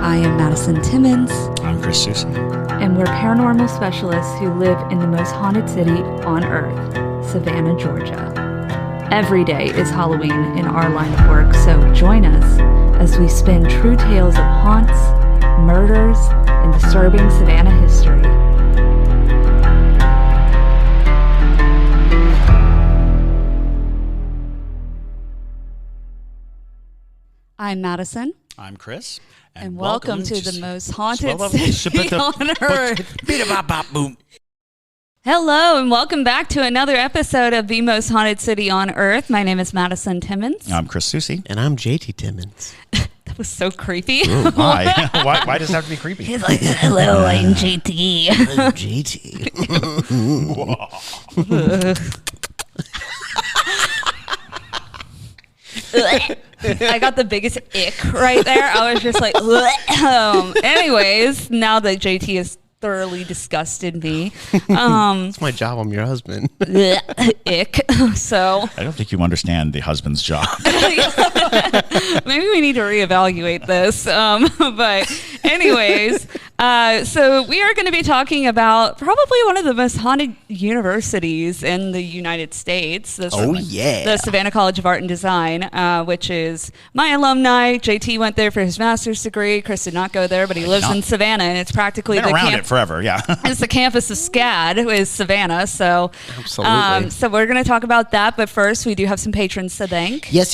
I am Madison Timmons. I'm Chris Susie. And we're paranormal specialists who live in the most haunted city on earth, Savannah, Georgia. Every day is Halloween in our line of work, so join us as we spin true tales of haunts, murders, and disturbing Savannah history. I'm Madison. I'm Chris. And welcome to the most haunted city on earth. Hello, and welcome back to another episode of the most haunted city on earth. My name is Madison Timmons. I'm Chris Susie. And I'm JT Timmons. That was so creepy. Ooh, why? Why does it have to be creepy? He's like, hello, I'm JT. I'm JT. I got the biggest ick right there. I was just like, anyways, now that JT has thoroughly disgusted me. It's my job. I'm your husband. Ick. So I don't think you understand the husband's job. maybe we need to reevaluate this. But anyways, so we are going to be talking about probably one of the most haunted universities in the United States. The Savannah College of Art and Design, which is my alumni. JT went there for his master's degree. Chris did not go there, but he lives in Savannah, and it's practically Been around it forever. Yeah, it's the campus of SCAD with Savannah. So, absolutely. So we're going to talk about that. But first, we do have some patrons to thank. Yes.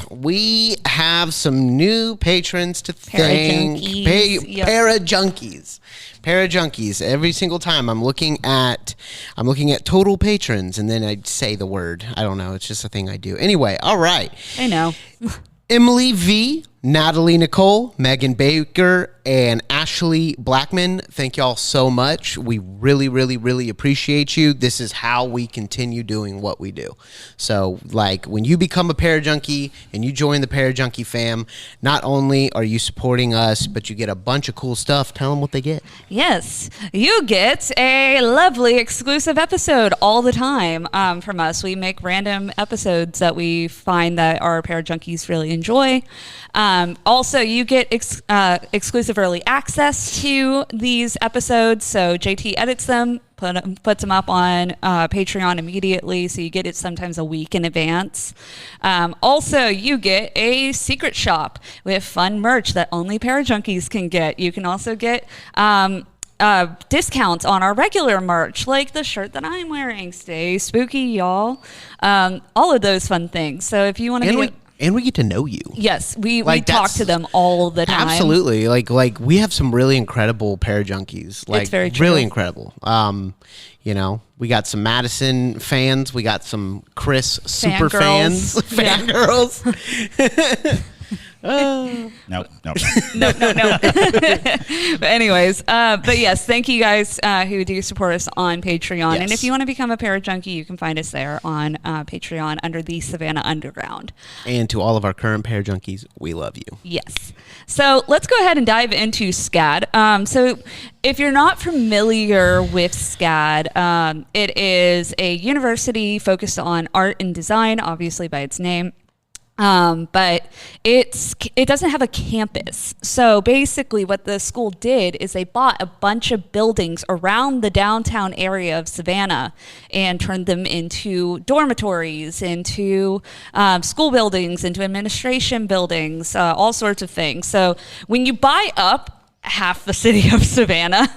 We have some new patrons to thank. Parajunkies. Every single time I'm looking at total patrons, and then I say the word. I don't know. It's just a thing I do. Anyway, all right. I know. Emily V, Natalie Nicole, Megan Baker, and Ashley Blackman, thank y'all so much. We really, really, really appreciate you. This is how we continue doing what we do. So, like, when you become a Parajunkie and you join the Parajunkie fam, not only are you supporting us, but you get a bunch of cool stuff. Tell them what they get. Yes, you get a lovely exclusive episode all the time from us. We make random episodes that we find that our Parajunkies really enjoy. Also, you get exclusive early access to these episodes. So JT edits them, puts them up on Patreon immediately. So you get it sometimes a week in advance. Also, you get a secret shop with fun merch that only Parajunkies can get. You can also get discounts on our regular merch, like the shirt that I'm wearing. Stay spooky, y'all. All of those fun things. So if you want to And we get to know you. Yes, we talk to them all the time. Absolutely. Like we have some really incredible Parajunkies. Like, it's very true. Really incredible. We got some Madison fans. We got some Chris super fans. Fangirls. No. But anyways, but yes, thank you guys who do support us on Patreon. Yes. And if you want to become a Parajunkie, you can find us there on Patreon under the Savannah Underground. And to all of our current Parajunkies, we love you. Yes. So let's go ahead and dive into SCAD. So if you're not familiar with SCAD, it is a university focused on art and design, obviously by its name. But it doesn't have a campus. So basically what the school did is they bought a bunch of buildings around the downtown area of Savannah and turned them into dormitories, into school buildings, into administration buildings, all sorts of things. So when you buy up half the city of Savannah,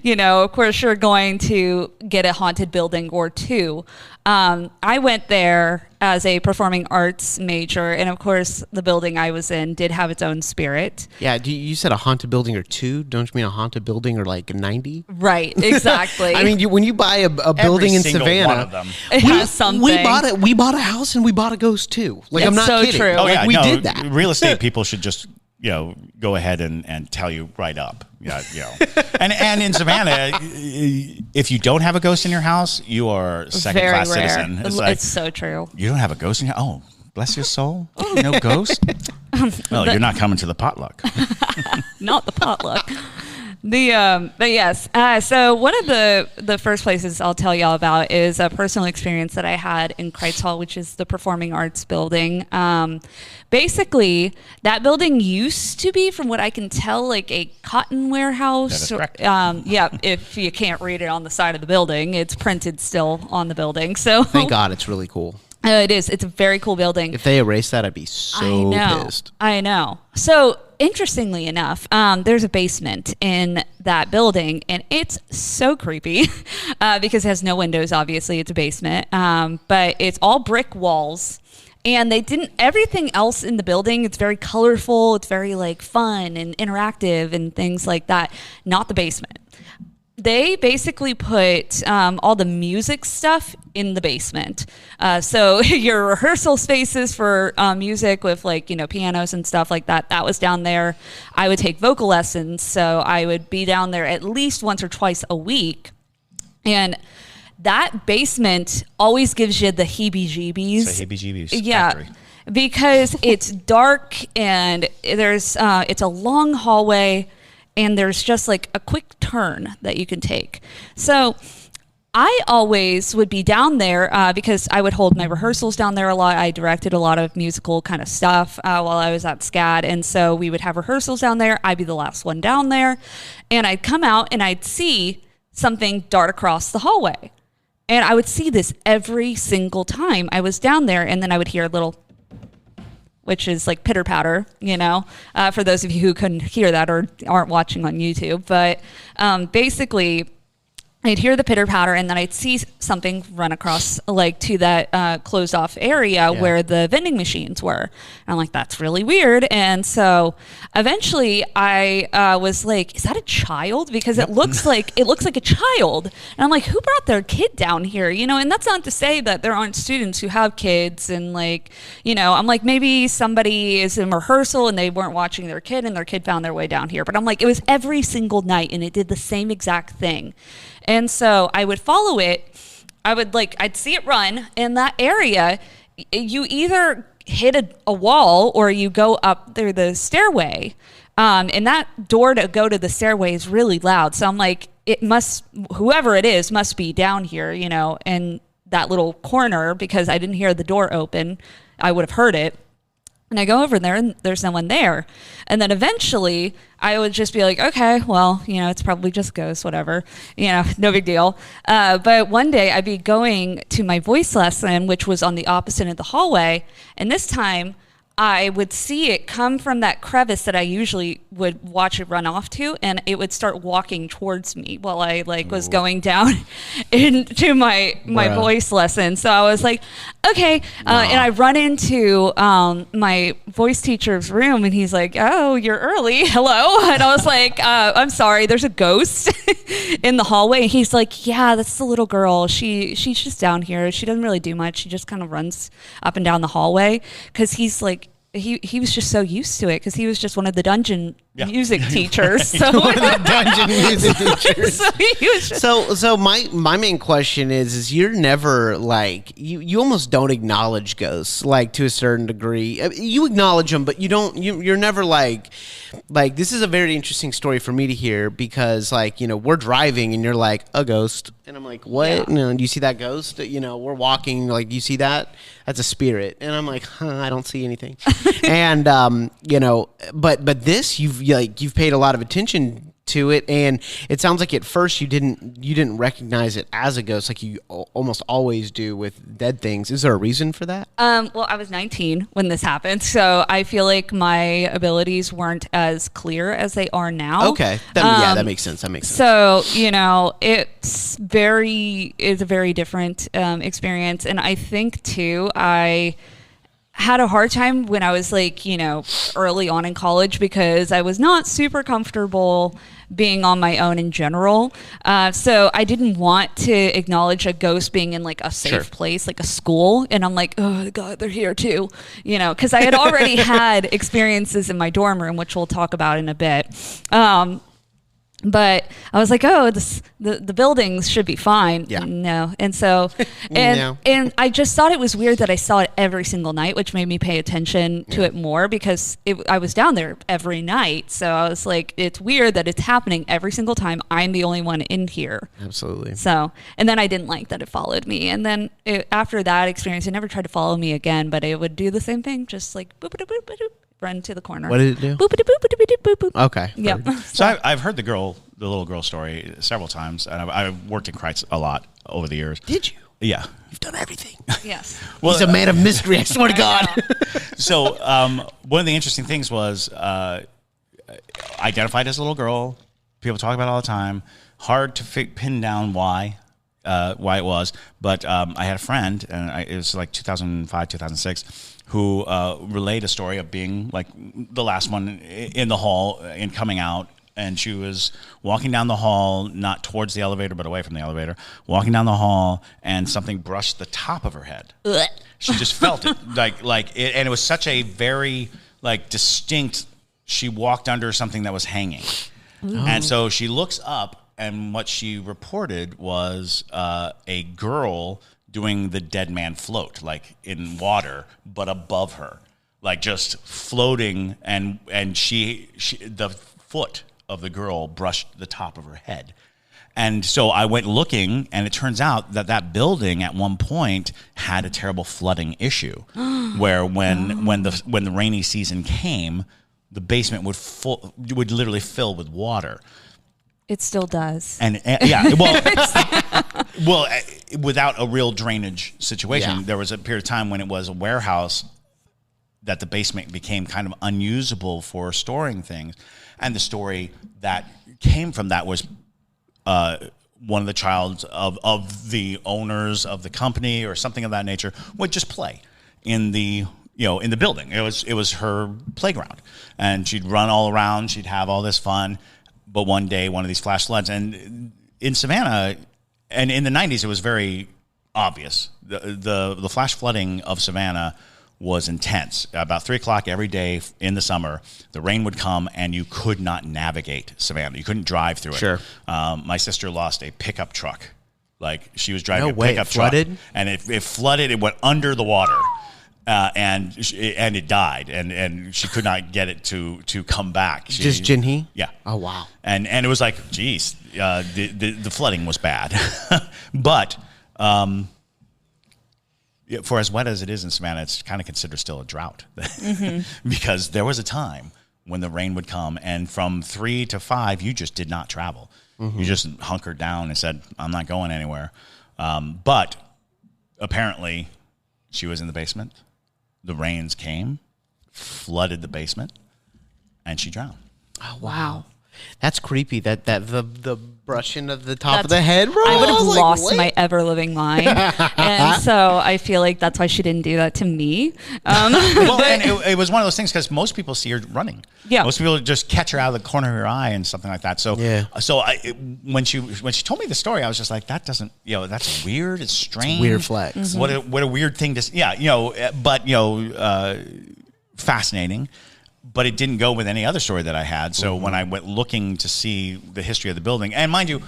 of course you're going to get a haunted building or two. I went there as a performing arts major, and of course the building I was in did have its own spirit. Yeah, you said a haunted building or two. Don't you mean a haunted building or like 90? Right, exactly. I mean, when you buy a building in Savannah, one of them. It has something. We bought a house and we bought a ghost too. Like, It's I'm not so kidding. true. Oh yeah, we did that. Real estate people should just go ahead and tell you right up. Yeah, and in Savannah, if you don't have a ghost in your house, you are second Very class rare. citizen. It's so true. You don't have a ghost in your house? Oh, bless your soul. No ghost? Well, you're not coming to the potluck. Not the potluck. But yes, so one of the first places I'll tell y'all about is a personal experience that I had in Kreitz Hall, which is the Performing Arts building. Basically, that building used to be, from what I can tell, like a cotton warehouse. That is correct. Yeah, if you can't read it on the side of the building, it's printed still on the building. So Thank God, it's really cool. it is. It's a very cool building. If they erase that, I'd be so pissed. I know. So interestingly enough, there's a basement in that building, and it's so creepy because it has no windows. Obviously, it's a basement, but it's all brick walls. And they didn't, everything else in the building, it's very colorful, it's very like fun and interactive and things like that. Not the basement. They basically put all the music stuff in the basement. So your rehearsal spaces for music with like, you know, pianos and stuff like that, that was down there. I would take vocal lessons. So I would be down there at least once or twice a week. And that basement always gives you the heebie-jeebies. It's a heebie-jeebies yeah, factory. Because it's dark and there's it's a long hallway and there's just like a quick turn that you can take. So I always would be down there because I would hold my rehearsals down there a lot. I directed a lot of musical kind of stuff while I was at SCAD. And so we would have rehearsals down there. I'd be the last one down there. And I'd come out and I'd see something dart across the hallway. And I would see this every single time I was down there, and then I would hear a little, which is like pitter patter, you know, for those of you who couldn't hear that or aren't watching on YouTube. But basically, I'd hear the pitter patter, and then I'd see something run across like to that closed off area where the vending machines were. And I'm like, that's really weird. And so eventually I was like, is that a child? Because it looks like a child. And I'm like, who brought their kid down here? You know, and that's not to say that there aren't students who have kids and like, you know, I'm like, maybe somebody is in rehearsal and they weren't watching their kid and their kid found their way down here. But I'm like, it was every single night and it did the same exact thing. And so I would follow it. I'd see it run in that area. You either hit a wall or you go up through the stairway. And that door to go to the stairway is really loud. So I'm like, whoever it is must be down here, you know, in that little corner because I didn't hear the door open. I would have heard it. And I go over there and there's no one there. And then eventually I would just be like, okay, well, you know, it's probably just ghosts, whatever, you know, no big deal. But one day I'd be going to my voice lesson, which was on the opposite end of the hallway. And this time I would see it come from that crevice that I usually would watch it run off to, and it would start walking towards me while I was going down into my voice lesson. So I was like, okay. And I run into my voice teacher's room, and he's like, oh, you're early. Hello. And I was like, I'm sorry, there's a ghost in the hallway. And he's like, yeah, that's the little girl. She's just down here. She doesn't really do much. She just kind of runs up and down the hallway because he's like, he was just so used to it because he was just one of the dungeon music teachers. So One of the dungeon music teachers. so he was just, So my main question is you're never like you almost don't acknowledge ghosts like to a certain degree. You acknowledge them, but you're never like this is a very interesting story for me to hear because like, you know, we're driving and you're like a ghost and I'm like, what? Yeah. You know, do you see that ghost? You know, we're walking like, you see that? That's a spirit. And I'm like, I don't see anything. And you know, but this you've paid a lot of attention to it, and it sounds like at first you didn't recognize it as a ghost like you almost always do with dead things. Is there a reason for that? well, I was 19 when this happened, so I feel like my abilities weren't as clear as they are now. Okay, that makes sense. So, you know, it's a very different experience, and I think too, I had a hard time when I was like, you know, early on in college because I was not super comfortable being on my own in general. So I didn't want to acknowledge a ghost being in like a safe place, like a school. And I'm like, oh God, they're here too, you know, because I had already had experiences in my dorm room, which we'll talk about in a bit. But I was like, oh, the buildings should be fine. Yeah. No. And so, and I just thought it was weird that I saw it every single night, which made me pay attention to it more because I was down there every night. So I was like, it's weird that it's happening every single time. I'm the only one in here. Absolutely. So, and then I didn't like that it followed me. And then after that experience, it never tried to follow me again, but it would do the same thing, just like boop, boop, boop, boop, boop, run to the corner. What did it do? Boop, boop, boop, boop, boop, boop, boop. Okay. Yep. So I've heard the little girl story several times, and I've worked in Kreitz a lot over the years. Did you? Yeah. You've done everything. Yes. Well, He's a man of mystery, I swear to God. So one of the interesting things was identified as a little girl. People talk about it all the time. Hard to pin down why it was. But I had a friend, and it was like 2005, 2006, who relayed a story of being like the last one in the hall and coming out. And she was walking down the hall, not towards the elevator, but away from the elevator, walking down the hall, and something brushed the top of her head. She just felt it, and it was such a very distinct. She walked under something that was hanging, and so she looks up, and what she reported was a girl doing the dead man float, like in water, but above her, like just floating, and she the foot of the girl brushed the top of her head. And so I went looking, and it turns out that building at one point had a terrible flooding issue where when the rainy season came, the basement would literally fill with water. It still does. And without a real drainage situation, there was a period of time when it was a warehouse that the basement became kind of unusable for storing things. And the story that came from that was one of the child of the owners of the company or something of that nature would just play in the building. It was her playground, and she'd run all around. She'd have all this fun. But one day, one of these flash floods, and in Savannah, and in the 90s, it was very obvious. The flash flooding of Savannah was intense. About 3 o'clock every day in the summer, the rain would come, and you could not navigate Savannah. You couldn't drive through it. Sure. My sister lost a pickup truck. Like, she was driving No way, pickup it flooded? truck, and it flooded. It went under the water. And it died, and she could not get it to come back. Just Jinhee? Yeah. Oh, wow. And it was like, geez, the flooding was bad, but for as wet as it is in Savannah, it's kind of considered still a drought because there was a time when the rain would come, and from 3 to 5, you just did not travel. You just hunkered down and said, "I'm not going anywhere." But apparently, she was in the basement. The rains came, flooded the basement, and she drowned. Oh, wow. That's creepy. That the brushing of the top of the head, bro. I would have was lost like, my ever living mind, and so I feel like that's why she didn't do that to me. Well, and it was one of those things because most people see her running. Yeah, most people just catch her out of the corner of her eye and something like that. So, when she told me the story, I was just like, that doesn't, that's weird. It's strange. It's a weird flex. Mm-hmm. What a weird thing to, but fascinating. But it didn't go with any other story that I had. So when I went looking to see the history of the building, and mind you,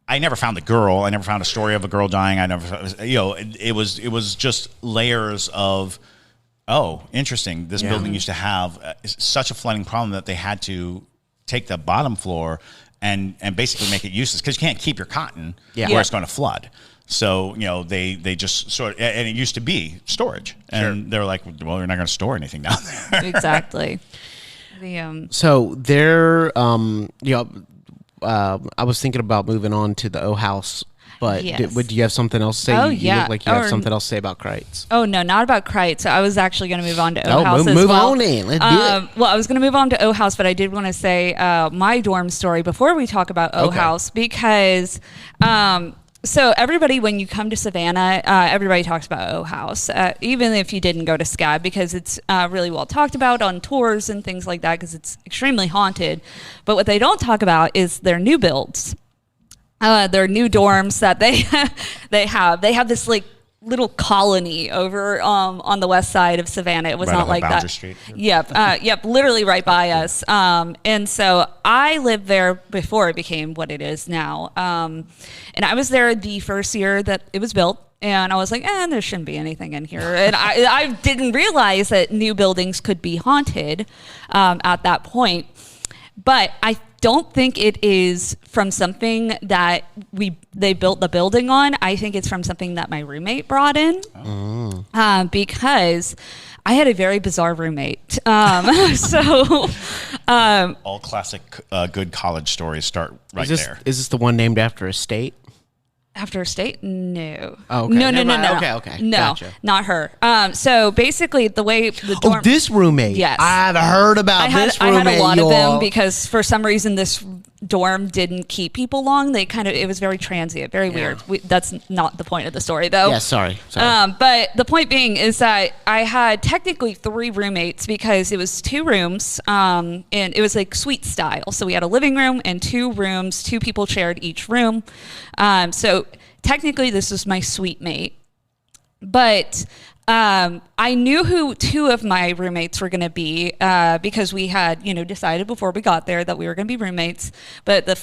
I never found the girl. I never found a story of a girl dying. I never, it was just layers of, oh, interesting. This building used to have such a flooding problem that they had to take the bottom floor and basically make it useless because you can't keep your cotton where it's going to flood. So, they just sort of, and it used to be storage. And they were like, well, you're not going to store anything down there. Exactly. So there, I was thinking about moving on to the O House, but do you have something else to say? Oh, you look like you have something else to say about Kreitz. Oh, no, not about Kreitz. So I was actually going to move on to O House as move well. on in. Let's do it. Well, I was going to move on to O House, but I did want to say my dorm story before we talk about O House because so everybody, when you come to Savannah, everybody talks about O House, even if you didn't go to SCAD, because it's really well talked about on tours and things like that, because it's extremely haunted. But what they don't talk about is their new builds, their new dorms that they have. They have this like little colony over on the west side of Savannah. It was Right not off like Boundary that. Street. Yep, literally right by us. And so I lived there before it became what it is now. And I was there the first year that it was built. And I was like, there shouldn't be anything in here. And I didn't realize that new buildings could be haunted at that point. But I don't think it is from something that they built the building on. I think it's from something that my roommate brought in, because I had a very bizarre roommate. All classic good college stories start right there. Is this the one named after a state? After a state? No. Oh, okay. No. Okay. No, Gotcha. not her. So basically the way the dorm... this roommate. Yes. I've heard about this roommate. I had a lot of them y'all. because for some reason this dorm didn't keep people long. It was very transient, very weird. That's not the point of the story though. Yeah, sorry. But the point being is that I had technically 3 roommates because it was 2 rooms, and it was like suite style. So we had a living room and 2 rooms, 2 people shared each room. So technically this was my suite mate, but I knew who 2 of my roommates were going to be because we had, decided before we got there that we were going to be roommates. But the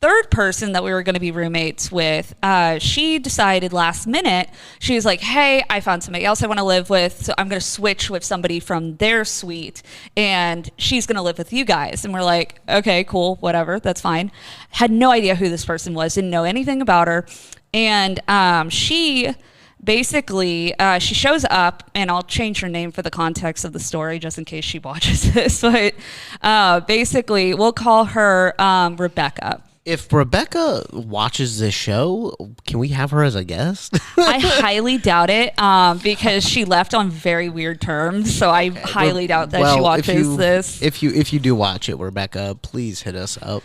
third person that we were going to be roommates with, she decided last minute, she was like, hey, I found somebody else I want to live with, so I'm going to switch with somebody from their suite, and she's going to live with you guys. And we're like, okay, cool, whatever, that's fine. Had no idea who this person was, didn't know anything about her. And she... basically, she shows up, and I'll change her name for the context of the story just in case she watches this, but basically, we'll call her Rebecca. If Rebecca watches this show, can we have her as a guest? I highly doubt it because she left on very weird terms, so I highly doubt that she watches this. If you do watch it, Rebecca, please hit us up.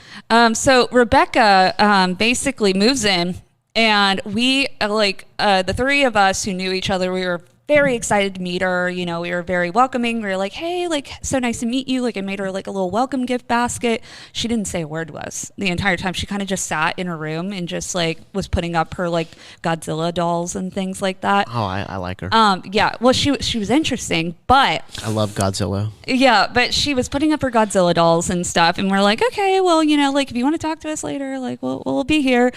So Rebecca basically moves in. And we, the 3 of us who knew each other, we were very excited to meet her. We were very welcoming. We were like, hey, so nice to meet you. I made her a little welcome gift basket. She didn't say a word to us the entire time. She kind of just sat in her room and just was putting up her Godzilla dolls and things like that. Oh, I like her. Yeah. Well, she was interesting, but I love Godzilla. Yeah, but she was putting up her Godzilla dolls and stuff. And we're like, okay, well, if you want to talk to us later, we'll be here.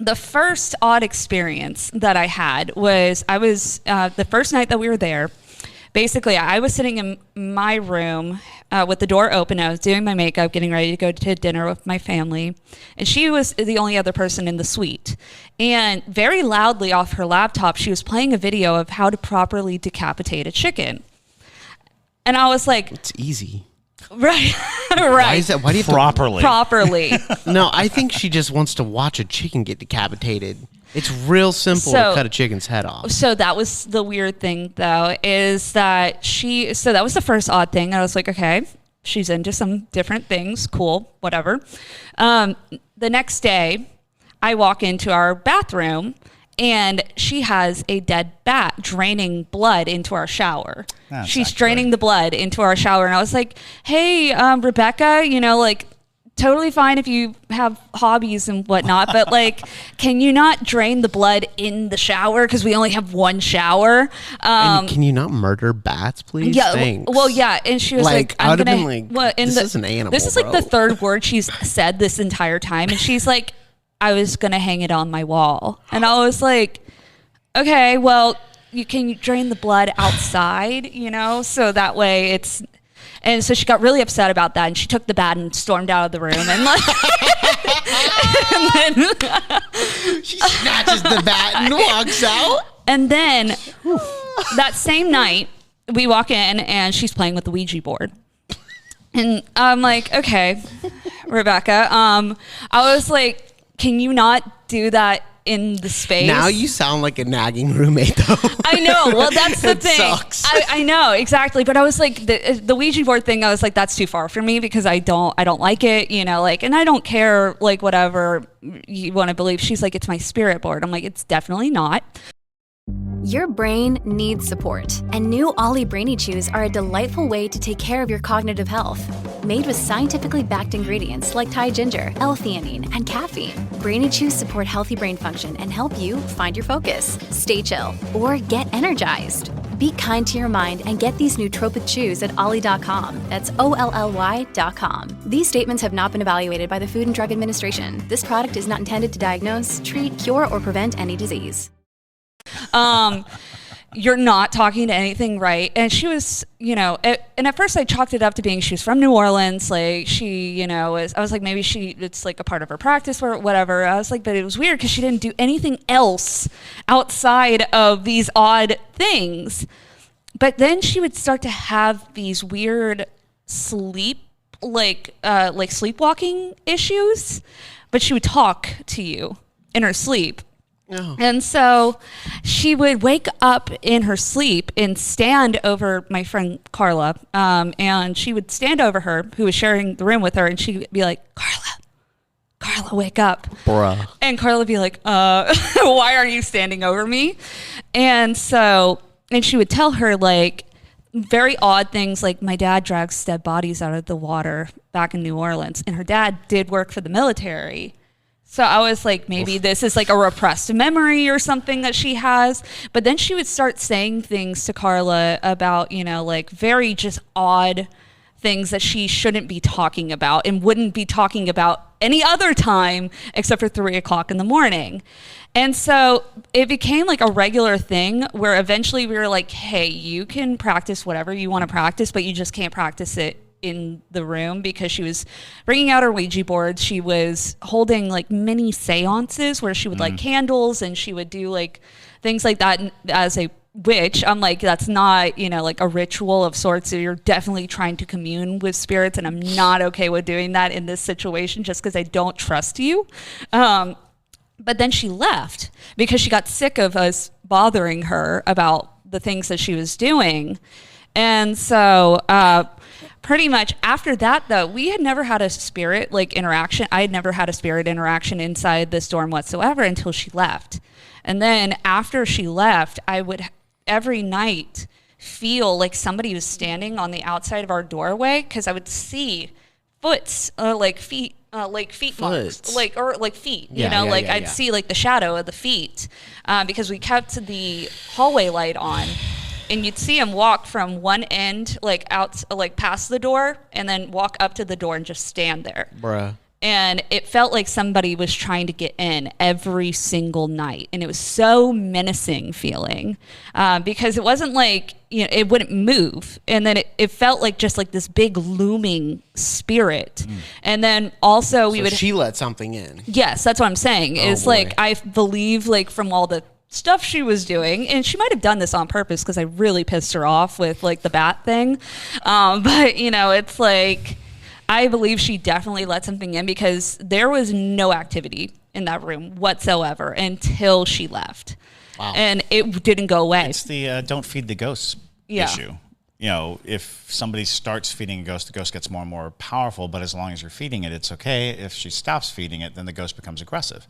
The first odd experience that I had was the first night that we were there. Basically, I was sitting in my room with the door open. I was doing my makeup, getting ready to go to dinner with my family. And she was the only other person in the suite. And very loudly off her laptop, she was playing a video of how to properly decapitate a chicken. And I was like... It's easy. Right. Why is that? Why do you have properly? No, I think she just wants to watch a chicken get decapitated. It's real simple to cut a chicken's head off. So that was the weird thing, though, is that that was the first odd thing. I was like, okay, she's into some different things. Cool, whatever. The next day, I walk into our bathroom, and she has a dead bat draining blood into our shower. She's draining the blood into our shower. And I was like, hey, Rebecca, totally fine if you have hobbies and whatnot, but can you not drain the blood in the shower? Because we only have one shower. And can you not murder bats, please? Yeah. Thanks. Well, yeah. And she was I'm going to... this is an animal, This is the 3rd word she's said this entire time. And she's like... I was going to hang it on my wall. And I was like, okay, well, can you drain the blood outside, so that way it's... And so she got really upset about that, and she took the bat and stormed out of the room. And then she snatches the bat and walks out. And then that same night, we walk in, and she's playing with the Ouija board. And I'm like, okay, Rebecca. I was like, can you not do that in the space? Now you sound like a nagging roommate, though. I know. Well, that's the thing. Sucks. I know, exactly. But I was like, the Ouija board thing, I was like, that's too far for me because I don't like it, and I don't care, whatever you want to believe. She's like, it's my spirit board. I'm like, it's definitely not. Your brain needs support, and new Ollie Brainy Chews are a delightful way to take care of your cognitive health. Made with scientifically backed ingredients like Thai ginger, L-theanine, and caffeine, Brainy Chews support healthy brain function and help you find your focus, stay chill, or get energized. Be kind to your mind and get these nootropic chews at ollie.com. That's OLLY.com. These statements have not been evaluated by the Food and Drug Administration. This product is not intended to diagnose, treat, cure, or prevent any disease. You're not talking to anything right. And she was, and at first I chalked it up to being she was from New Orleans. Like she, I was like, maybe it's like a part of her practice or whatever. I was like, but it was weird because she didn't do anything else outside of these odd things. But then she would start to have these weird like sleepwalking issues, but she would talk to you in her sleep. Oh. And so she would wake up in her sleep and stand over my friend Carla. And she would stand over her, who was sharing the room with her, and she'd be like, Carla, wake up. Bruh. And Carla would be like, why are you standing over me? And she would tell her like very odd things like my dad drags dead bodies out of the water back in New Orleans. And her dad did work for the military. So I was like, maybe this is like a repressed memory or something that she has. But then she would start saying things to Carla about, like very just odd things that she shouldn't be talking about and wouldn't be talking about any other time except for 3:00 in the morning. And so it became like a regular thing where eventually we were like, hey, you can practice whatever you want to practice, but you just can't practice it in the room, because she was bringing out her Ouija board. She was holding like mini seances where she would light candles and she would do like things like that as a witch. I'm like, that's not, like a ritual of sorts. So you're definitely trying to commune with spirits, and I'm not okay with doing that in this situation just because I don't trust you. But then she left because she got sick of us bothering her about the things that she was doing. And so pretty much after that, though, we had never had a spirit like interaction. I had never had a spirit interaction inside this dorm whatsoever until she left. And then after she left, I would every night feel like somebody was standing on the outside of our doorway, because I would see feet marks, like feet, I'd see like the shadow of the feet, because we kept the hallway light on. And you'd see him walk from one end, like out, like past the door, and then walk up to the door and just stand there. Bruh. And it felt like somebody was trying to get in every single night. And it was so menacing feeling, because it wasn't like, it wouldn't move. And then it felt like just like this big looming spirit. And then also she let something in. Yes, that's what I'm saying. It's boy. like, I believe like from all the stuff she was doing, and she might have done this on purpose because I really pissed her off with like the bat thing, but it's like I believe she definitely let something in, because there was no activity in that room whatsoever until she left. Wow. And it didn't go away. It's the don't feed the ghost issue. If somebody starts feeding a ghost, the ghost gets more and more powerful, but as long as you're feeding it, it's okay. If she stops feeding it, then the ghost becomes aggressive.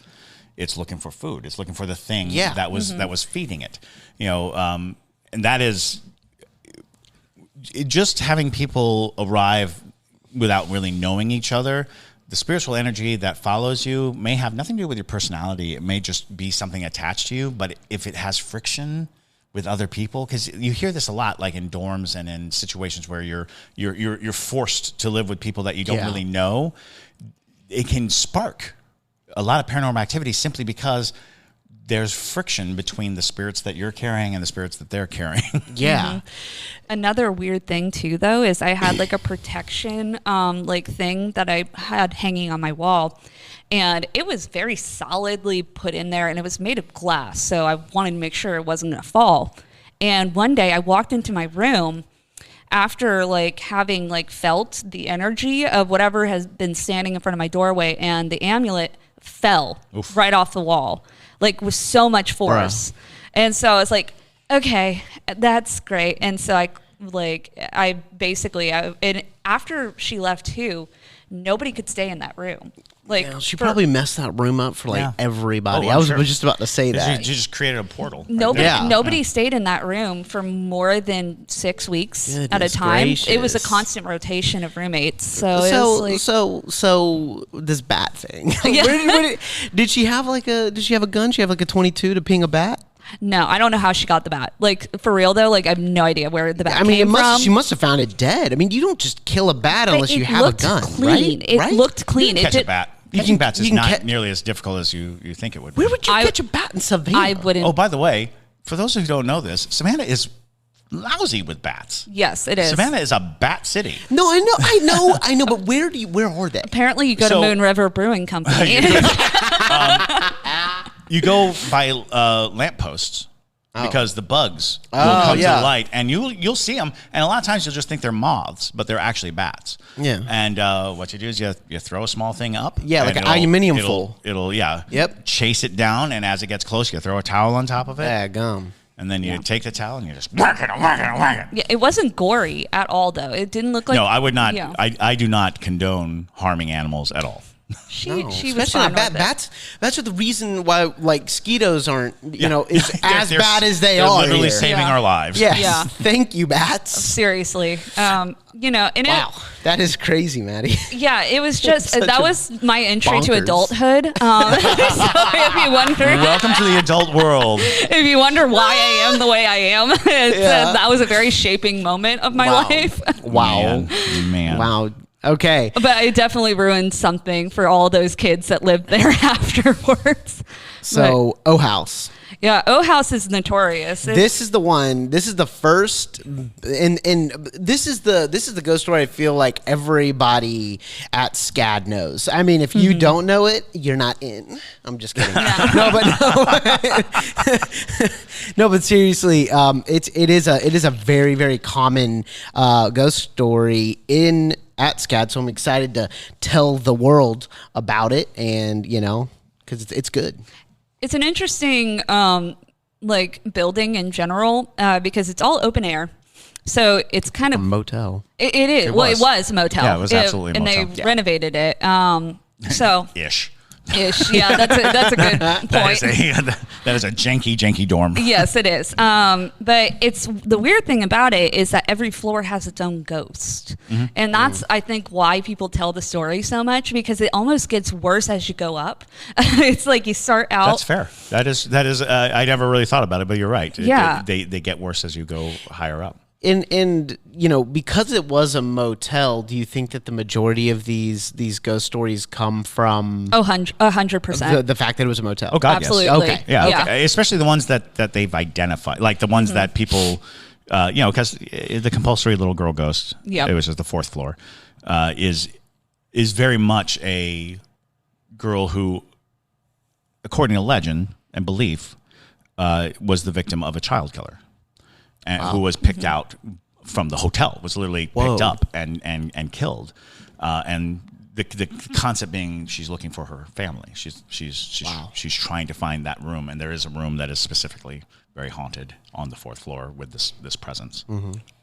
It's looking for food. It's looking for the thing that was feeding it. And that is just having people arrive without really knowing each other. The spiritual energy that follows you may have nothing to do with your personality. It may just be something attached to you. But if it has friction with other people, because you hear this a lot, like in dorms and in situations where you're forced to live with people that you don't really know, it can spark a lot of paranormal activity simply because there's friction between the spirits that you're carrying and the spirits that they're carrying. Another weird thing too, though, is I had like a protection thing that I had hanging on my wall, and it was very solidly put in there, and it was made of glass, so I wanted to make sure it wasn't gonna fall. And one day I walked into my room after like having like felt the energy of whatever has been standing in front of my doorway, and the amulet fell right off the wall, like with so much force. And so I was like, okay, that's great. And so I Like and after she left too, nobody could stay in that room. Like she probably messed that room up for everybody. Oh, I was sure. just about to say that. You just created a portal. Nobody stayed in that room for more than 6 weeks at a time. Gracious. It was a constant rotation of roommates. So this bat thing. Did she have a gun? Did she have a 22 to ping a bat? No, I don't know how she got the bat. Like, for real though, like I have no idea where the bat came from. She must have found it dead. I mean, you don't just kill a bat unless you have a gun, clean. right? It looked clean. You can catch a bat. Catching bats is not catch- nearly as difficult as you think it would be. Where would you catch a bat in Savannah? I wouldn't. Oh, by the way, for those who don't know this, Savannah is lousy with bats. Yes, it is. Savannah is a bat city. No, I know, but where are they? Apparently, you go to Moon River Brewing Company. You go by lampposts. Because the bugs will come to the light, and you'll see them, and a lot of times you'll just think they're moths, but they're actually bats. Yeah. And what you do is you throw a small thing up. Yeah, like an aluminium foil. It'll Yep. chase it down, and as it gets close, you throw a towel on top of it. Yeah, gum. And then you take the towel and you just whack it. Yeah, it wasn't gory at all, though. It didn't look like. No, I would not. Yeah. I do not condone harming animals at all. She was especially fine not with it. That's the reason why mosquitoes aren't is as bad as they they're are. Literally here. saving our lives. Yes. Yeah. Thank you, bats. Seriously, and Wow, that is crazy, Maddie. it was just Such that a was my entry to bonkers. adulthood. So if you wonder, Welcome to the adult world. if you wonder why I am the way I am, that was a very shaping moment of my life. Wow. Man. Wow. Okay. But I definitely ruined something for all those kids that lived there afterwards. So, O House. Yeah, O House is notorious. This is the one. This is the first, and this is the ghost story I feel like everybody at SCAD knows. I mean, if you don't know it, you're not in. I'm just kidding. No, but seriously, it is a very, very common ghost story at SCAD. So I'm excited to tell the world about it, and because it's good. It's an interesting building in general because it's all open air. So it's kind of a motel. It is. It was a motel. Yeah, it was absolutely a motel. And they renovated it. So Ish. Yeah, that's a good point. That is a janky dorm. Yes, it is. But it's the weird thing about it is that every floor has its own ghost, and that's I think why people tell the story so much, because it almost gets worse as you go up. It's like you start out. That's fair. That is. I never really thought about it, but you're right. Yeah. They get worse as you go higher up. And because it was a motel, do you think that the majority of these ghost stories come from 100%. the fact that it was a motel? Oh God, absolutely. yes. Okay. Yeah. Okay. Especially the ones that they've identified, like the ones that people, because the compulsory little girl ghost, Yep. it was just the fourth floor, is very much a girl who, according to legend and belief, was the victim of a child killer. And who was picked out from the hotel, was literally picked up and killed, and the concept being she's looking for her family. She's trying to find that room, and there is a room that is specifically very haunted on the fourth floor with this presence.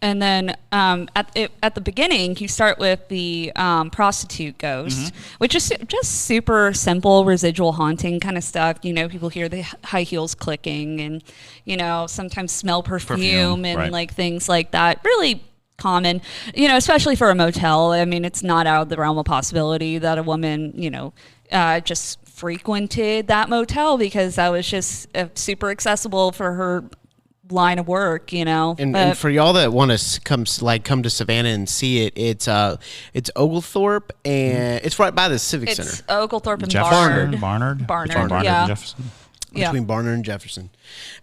And then at the beginning, you start with the prostitute ghost, which is just super simple residual haunting kind of stuff. People hear the high heels clicking, and sometimes smell perfume and like things like that. Really common, especially for a motel. I mean, it's not out of the realm of possibility that a woman, just frequented that motel because that was just super accessible for her line of work, And for y'all that want to come to Savannah and see it, it's Oglethorpe, and it's right by the Civic Center. It's Oglethorpe and Barnard, yeah. and Jefferson. Between Barnard and Jefferson.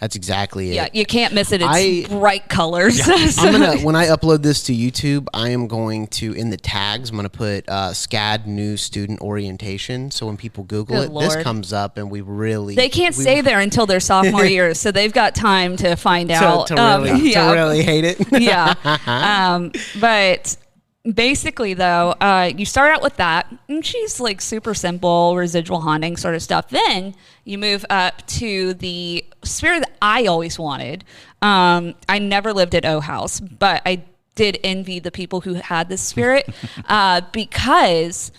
That's exactly it. Yeah, you can't miss it. It's bright colors. Yeah. When I upload this to YouTube, I am going to, in the tags, I'm going to put SCAD new student orientation. So when people Google Good it, Lord. this comes up, and they can't stay there until their sophomore year, so they've got time to find out. To really hate it. Yeah. But basically, though, you start out with that, and she's like super simple, residual haunting sort of stuff. Then you move up to the spirit that I always wanted. I never lived at O House, but I did envy the people who had this spirit because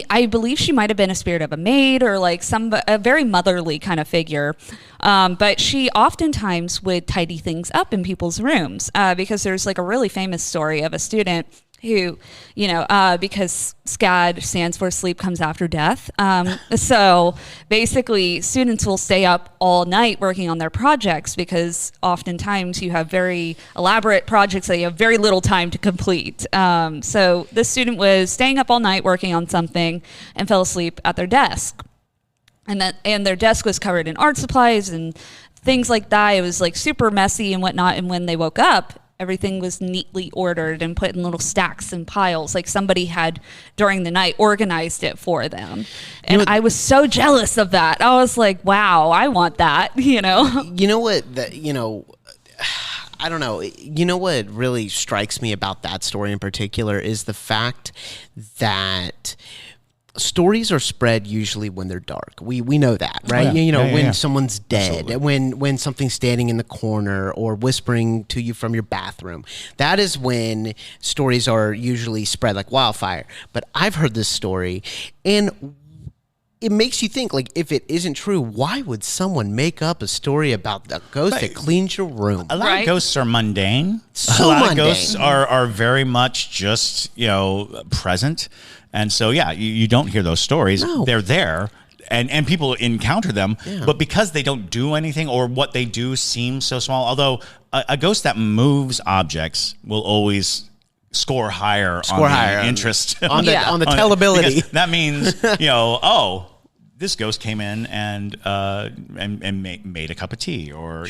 I believe she might have been a spirit of a maid or like a very motherly kind of figure. But she oftentimes would tidy things up in people's rooms because there's like a really famous story of a student who, because SCAD stands for sleep comes after death. So basically students will stay up all night working on their projects because oftentimes you have very elaborate projects that you have very little time to complete. So this student was staying up all night working on something and fell asleep at their desk. And their desk was covered in art supplies and things like that. It was like super messy and whatnot. And when they woke up, everything was neatly ordered and put in little stacks and piles, like somebody had during the night organized it for them. And I was so jealous of that. I was like, wow, I want that, You know what? I don't know. You know what really strikes me about that story in particular is the fact that stories are spread usually when they're dark. We know that, right? Oh, yeah. When someone's dead, Absolutely. when something's standing in the corner or whispering to you from your bathroom. That is when stories are usually spread like wildfire. But I've heard this story, and it makes you think, like, if it isn't true, why would someone make up a story about a ghost that cleans your room? A lot of ghosts are mundane. So a lot mundane. of ghosts are very much just, present. And so, you don't hear those stories. No. They're there. And people encounter them. Yeah. But because they don't do anything or what they do seems so small, although a ghost that moves objects will always score higher on the interest. On the tellability. Because that means, this ghost came in and made a cup of tea or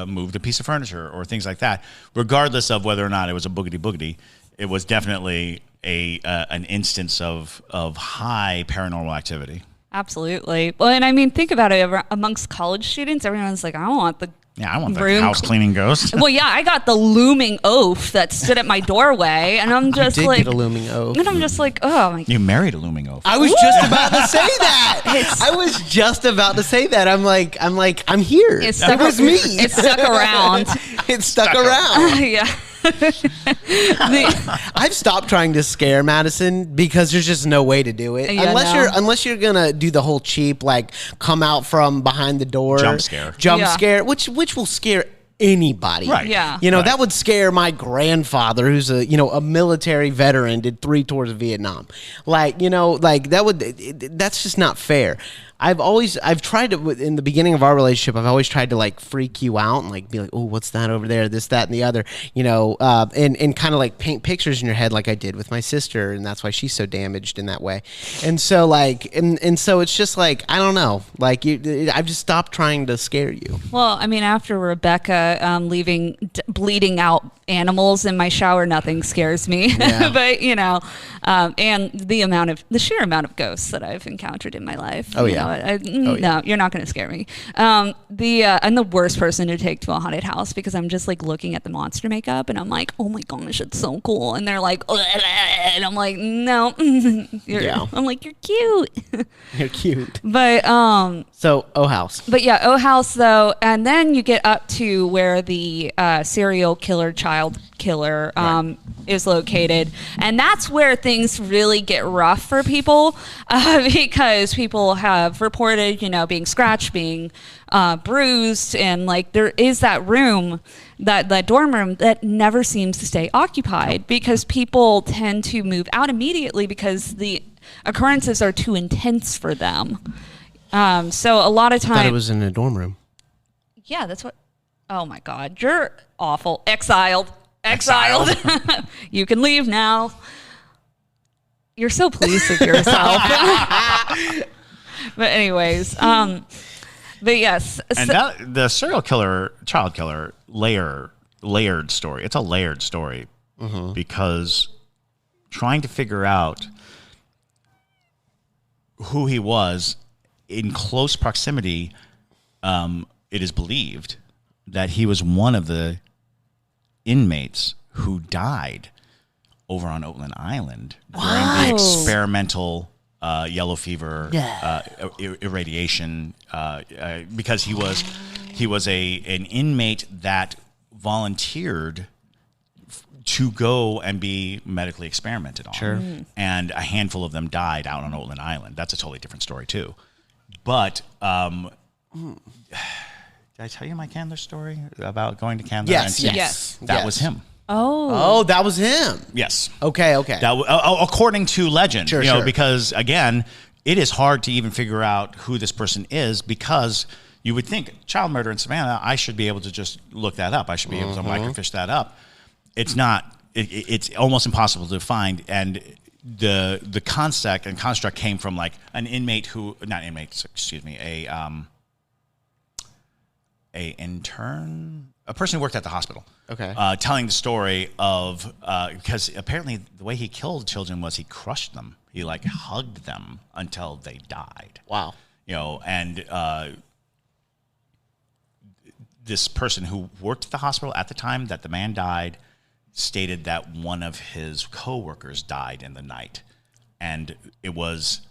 moved a piece of furniture or things like that. Regardless of whether or not it was a boogity, it was definitely an instance of high paranormal activity. Absolutely. Well, and I mean, think about it. Amongst college students, everyone's like, I want the house cleaning ghost. Well, yeah, I got the looming oaf that stood at my doorway, and I'm just I did get a looming oaf. And I'm just like, oh my. You married a looming oaf. I was just about to say that. I was just about to say that. I'm here. It was me. It stuck around. It stuck around. Yeah. I've stopped trying to scare Madison because there's just no way to do it unless you're gonna do the whole cheap like come out from behind the door jump scare, which will scare anybody. Right. Yeah. That would scare my grandfather, who's a military veteran, did 3 tours of Vietnam. That's just not fair. I've tried to, in the beginning of our relationship, I've always tried to like freak you out and like be like, oh, what's that over there? This, that, and the other, and kind of like paint pictures in your head like I did with my sister. And that's why she's so damaged in that way. And so like, and so it's just like, I don't know, like I've just stopped trying to scare you. Well, I mean, after Rebecca leaving bleeding out animals in my shower, nothing scares me. Yeah. But, and the sheer amount of ghosts that I've encountered in my life. Oh, yeah. No, you're not going to scare me. I'm the worst person to take to a haunted house because I'm just like looking at the monster makeup and I'm like, oh my gosh, it's so cool. And they're like, and I'm like, no. I'm like, you're cute. You're cute. But so O House. But yeah, O House though, and then you get up to where the serial killer, child killer is located, and that's where things really get rough for people because people have reported, being scratched, being bruised, and like there is that room, that dorm room that never seems to stay occupied because people tend to move out immediately because the occurrences are too intense for them. So a lot of times, I thought it was in a dorm room. Yeah, that's what. Oh my God, you're awful. Exiled. You can leave now. You're so pleased with yourself. But anyways, but yes. And the serial killer, child killer, layered story. It's a layered story because trying to figure out who he was in close proximity, it is believed that he was one of the inmates who died over on Oatland Island during the experimental yellow fever irradiation because he was an inmate that volunteered to go and be medically experimented on. Sure. And a handful of them died out on Oatland Island. That's a totally different story too. But did I tell you my Candler story about going to Candler? Yes. That was him. Oh, that was him. Yes. Okay. That according to legend, Sure. because again, it is hard to even figure out who this person is because you would think child murder in Savannah, I should be able to just look that up. I should be able to microfiche that up. It's not. It's almost impossible to find, and the construct came from like an inmate a intern, a person who worked at the hospital. Okay. Telling the story of because apparently the way he killed children was he crushed them. He like hugged them until they died. Wow. And this person who worked at the hospital at the time that the man died stated that one of his coworkers died in the night, and it was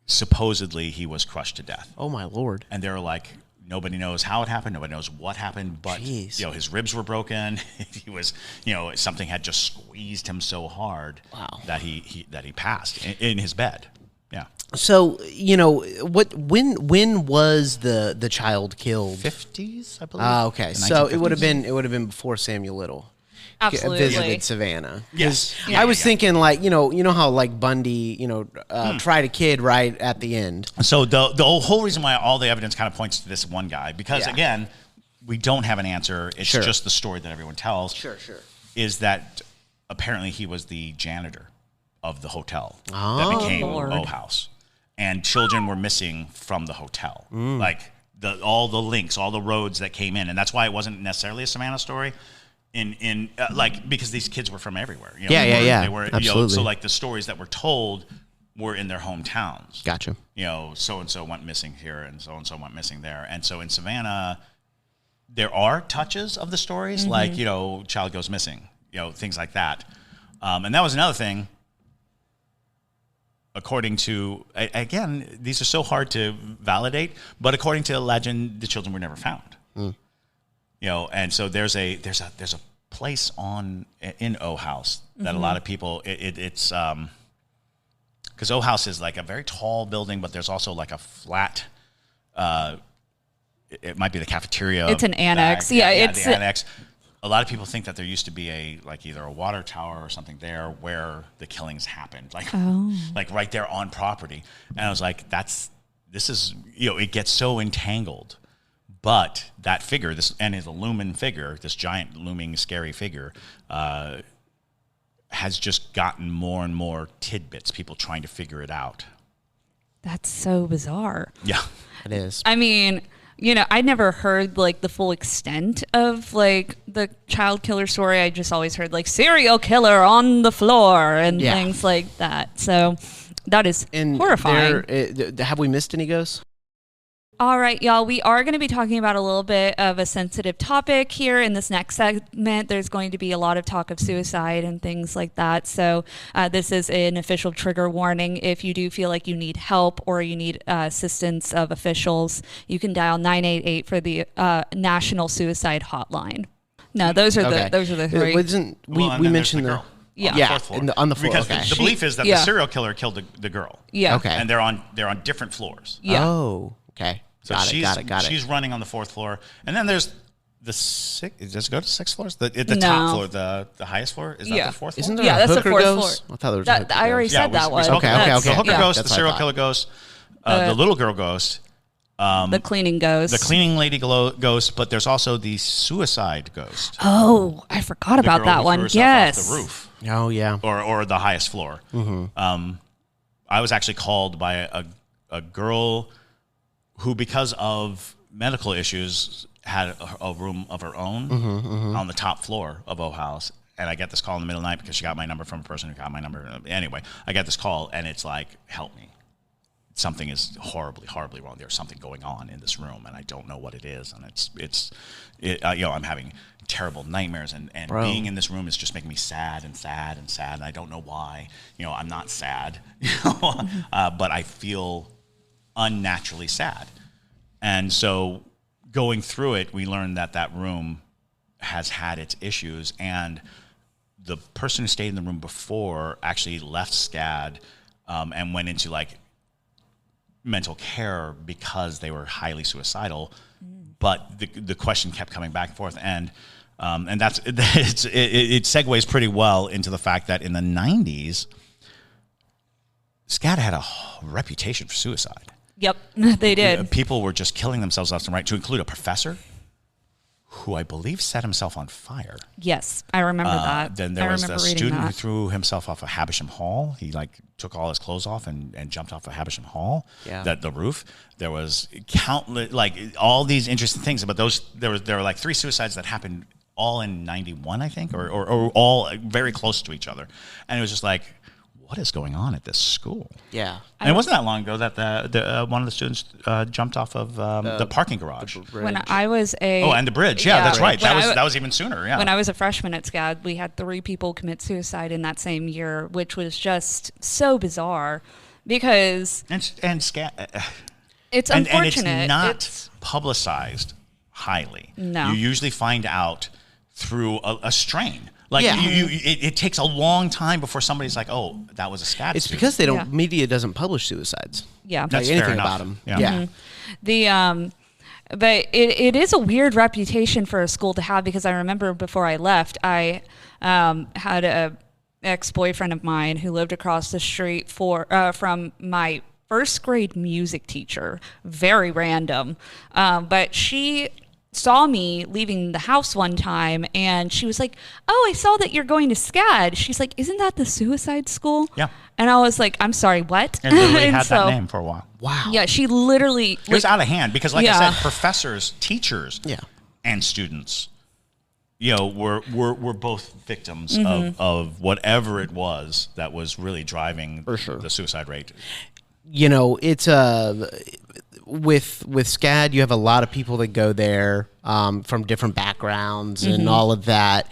supposedly he was crushed to death. Oh my Lord. And they're like, nobody knows how it happened. Nobody knows what happened, but his ribs were broken. He was, something had just squeezed him so hard that he passed in his bed. Yeah. So, when was the child killed? 50s, I believe. Okay. So it would have been before Samuel Little Absolutely. visited Savannah. Yes. I was thinking like, how like Bundy, tried a kid right at the end. So the whole reason why all the evidence kind of points to this one guy, because again, we don't have an answer. It's just the story that everyone tells. Sure. Is that apparently he was the janitor of the hotel that became O House, and children were missing from the hotel. Like all the links, all the roads that came in, and that's why it wasn't necessarily a Savannah story. Because these kids were from everywhere. They were absolutely. So like the stories that were told were in their hometowns. Gotcha. So and so went missing here, and so went missing there, and so in Savannah, there are touches of the stories, like child goes missing, things like that, and that was another thing. According to, again, these are so hard to validate, but according to legend, the children were never found. And so there's a place in O House that a lot of people it's because O House is like a very tall building, but there's also like a flat. It might be the cafeteria. It's an annex. It's the annex. A lot of people think that there used to be either a water tower or something there where the killings happened, like right there on property. And I was like, this is it gets so entangled. But that figure, is a looming figure, this giant looming scary figure, has just gotten more and more tidbits, people trying to figure it out. That's so bizarre. Yeah. It is. I mean, I never heard like the full extent of like the child killer story. I just always heard like serial killer on the floor and things like that. So that is horrifying. Have we missed any ghosts? All right, y'all, we are going to be talking about a little bit of a sensitive topic here in this next segment. There's going to be a lot of talk of suicide and things like that. So this is an official trigger warning. If you do feel like you need help or you need assistance of officials, you can dial 988 for the National Suicide Hotline. No, those are the three. We mentioned the girl. Yeah, on the floor. Because the belief is that the serial killer killed the girl. Yeah. Okay. And they're on different floors. Yeah. Oh, okay. So got it. She's running on the 4th floor, and then there's the 6th. Does it go to 6 floors? The top floor, the highest floor. Is that the 4th floor? Isn't there a that's the hooker 4th ghost? floor. I thought there was a hooker I already ghost. said that one. Okay. The hooker ghost, That's the serial killer ghost, the little girl ghost, the cleaning ghost, the cleaning lady ghost, but there's also the suicide ghost. Oh, I forgot about that one. Yes, off the roof. Oh yeah, or the highest floor. Mm-hmm. I was actually called by a girl who, because of medical issues, had a room of her own on the top floor of O House. And I get this call in the middle of the night because she got my number from a person who got my number. Anyway, I got this call, and it's like, help me. something is horribly, horribly wrong. There's something going on in this room, and I don't know what it is. And I'm having terrible nightmares, and being in this room is just making me sad and sad and sad. And I don't know why. I'm not sad, but I feel unnaturally sad. And so going through it, we learned that room has had its issues, and the person who stayed in the room before actually left SCAD and went into like mental care because they were highly suicidal. But the question kept coming back and forth, and it segues pretty well into the fact that in the 90s, SCAD had a reputation for suicide. Yep, they did. People were just killing themselves left and right, to include a professor who I believe set himself on fire. Yes, I remember that. Then there was the student who threw himself off of Havisham Hall. He took all his clothes off and jumped off of Havisham Hall, the roof. There was countless, all these interesting things. But there were like 3 suicides that happened all in 91, I think, or all very close to each other. And it was just like, what is going on at this school? Yeah. And it wasn't that long ago that one of the students jumped off of the parking garage. When I was and the bridge. Yeah, that's right. That was even sooner. Yeah. When I was a freshman at SCAD, we had 3 people commit suicide in that same year, which was just so bizarre because and SCAD. It's unfortunate. And it's not publicized highly. No. You usually find out through a strain. It takes a long time before somebody's like, oh, that was a SCAD It's student. because media doesn't publish suicides. Yeah. That's anything fair enough. about them. Yeah. Mm-hmm. But it is a weird reputation for a school to have, because I remember before I left, I had a ex-boyfriend of mine who lived across the street from my first grade music teacher. Very random. But she saw me leaving the house one time, and she was like, oh, I saw that you're going to SCAD. She's like, isn't that the suicide school? Yeah. And I was like, I'm sorry, what? And literally had that name for a while. Wow. Yeah, she literally... It was out of hand because, I said, professors, teachers, and students, were both victims of whatever it was that was really driving the suicide rate. It's with SCAD, you have a lot of people that go there from different backgrounds and all of that,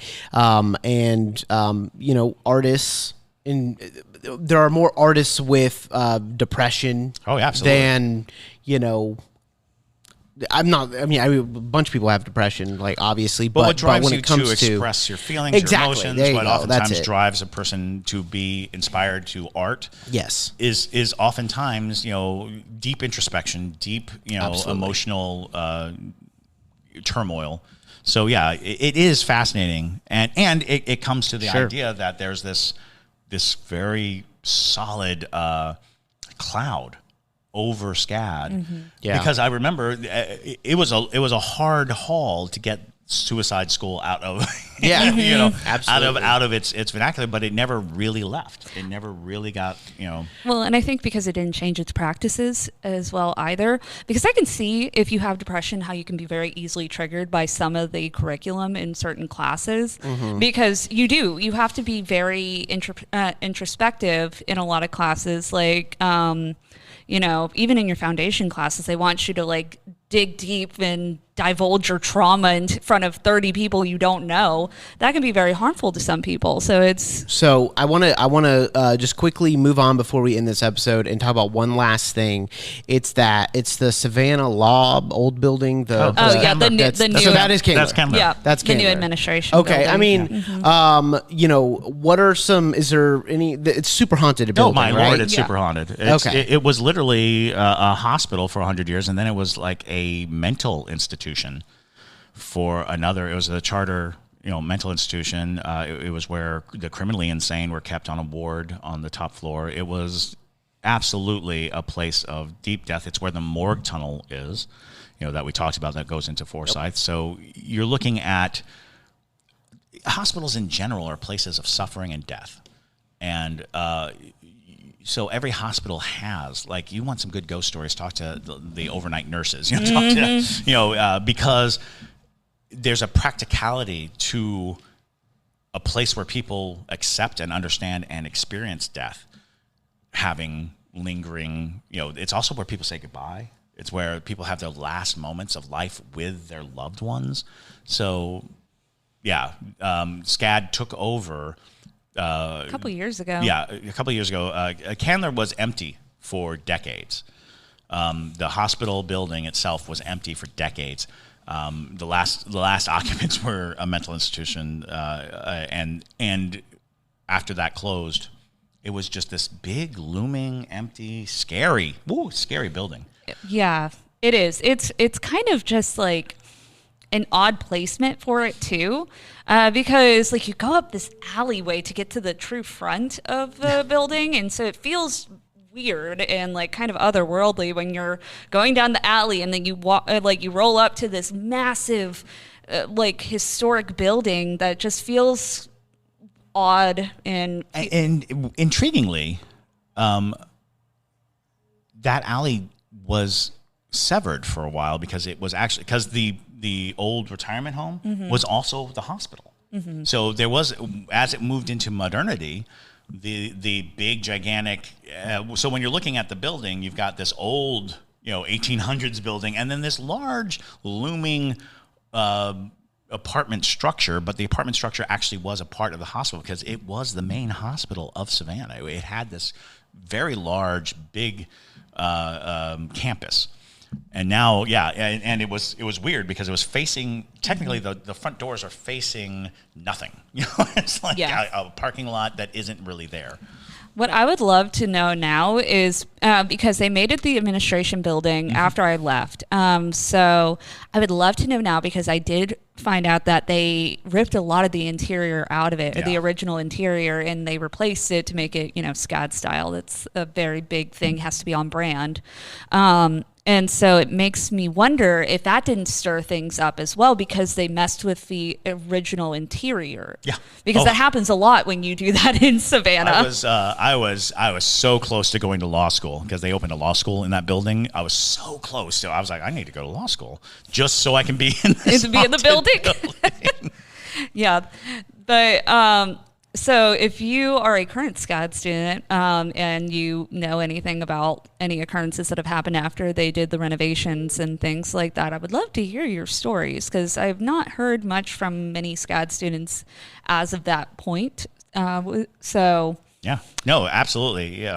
artists. There are more artists with depression. Oh, yeah, absolutely. Than a bunch of people have depression, obviously. But what drives when you it comes to express your feelings, your emotions, what oftentimes drives a person to be inspired to art, is oftentimes deep introspection, deep emotional turmoil. So it is fascinating, and it comes to the idea that there's this very solid cloud over SCAD, because I remember it was a hard haul to get suicide school out of out of its vernacular, but it never really left. It never really got Well, and I think because it didn't change its practices as well either. Because I can see, if you have depression, how you can be very easily triggered by some of the curriculum in certain classes. Because you have to be very introspective in a lot of classes, even in your foundation classes, they want you to dig deep and divulge your trauma in front of 30 people you don't know. That can be very harmful to some people. So I want to just quickly move on before we end this episode and talk about one last thing. It's the Savannah Law old building. the new. So that is Kendler. That's Kendler. Yeah, that's the new Kendler. administration. Okay, building. what are some? Is there any? It's super haunted. A building, my right? lord, it's super haunted. It was literally a hospital for 100 years, and then it was like a mental institution for another. It was a charter, mental institution. It was where the criminally insane were kept on a ward on the top floor. It was absolutely a place of deep death. It's where the morgue tunnel is, that we talked about, that goes into Forsyth. Yep. So you're looking at hospitals in general are places of suffering and death. And so every hospital has, you want some good ghost stories, talk to the overnight nurses, because there's a practicality to a place where people accept and understand and experience death, having lingering, it's also where people say goodbye. It's where people have their last moments of life with their loved ones. So, yeah, SCAD took over. A couple years ago. Yeah, a couple years ago. Candler was empty for decades. The hospital building itself was empty for decades. The last occupants were a mental institution, and after that closed, it was just this big, looming, empty, scary building. Yeah, it is. It's kind of just like an odd placement for it too, because like you go up this alleyway to get to the true front of the building, and so it feels weird and like kind of otherworldly when you're going down the alley and then you walk, you roll up to this massive, like historic building that just feels odd and intriguingly, that alley was severed for a while because it was actually the old retirement home was also the hospital. So there was, as it moved into modernity, the big gigantic. So when you're looking at the building, you've got this old 1800s building, and then this large looming apartment structure, but the apartment structure actually was a part of the hospital because it was the main hospital of Savannah. It had this very large, big campus. And now, and it was weird because it was facing, technically the front doors are facing nothing. It's like a parking lot that isn't really there. What I would love to know now is, because they made it the administration building after I left. So I would love to know now, because I did find out that they ripped a lot of the interior out of it, or the original interior, and they replaced it to make it, SCAD style. That's a very big thing, has to be on brand. And so it makes me wonder if that didn't stir things up as well, because they messed with the original interior. Yeah, because that happens a lot when you do that in Savannah. I was so close to going to law school because they opened a law school in that building. I was so close. So I was like, I need to go to law school just so I can be in the building. Yeah, but. So if you are a current SCAD student and you know anything about any occurrences that have happened after they did the renovations and things like that, I would love to hear your stories, because I've not heard much from many SCAD students as of that point. So yeah, no, absolutely.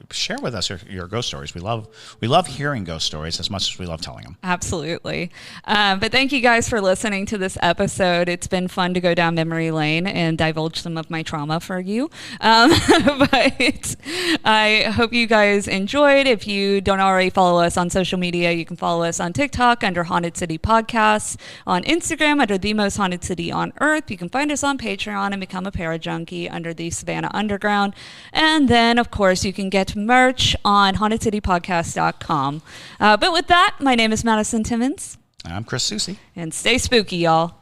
Share with us your ghost stories. We love hearing ghost stories as much as we love telling them. Absolutely. But thank you guys for listening to this episode. It's been fun to go down memory lane and divulge some of my trauma for you. But I hope you guys enjoyed. If you don't already follow us on social media, you can follow us on TikTok under Haunted City Podcasts, on Instagram under The Most Haunted City on Earth. You can find us on Patreon and become a parajunkie under the Savannah Underground. And then, of course, you can get merch on hauntedcitypodcast.com. But with that, my name is Madison Timmons. I'm Chris Susi. And stay spooky, y'all.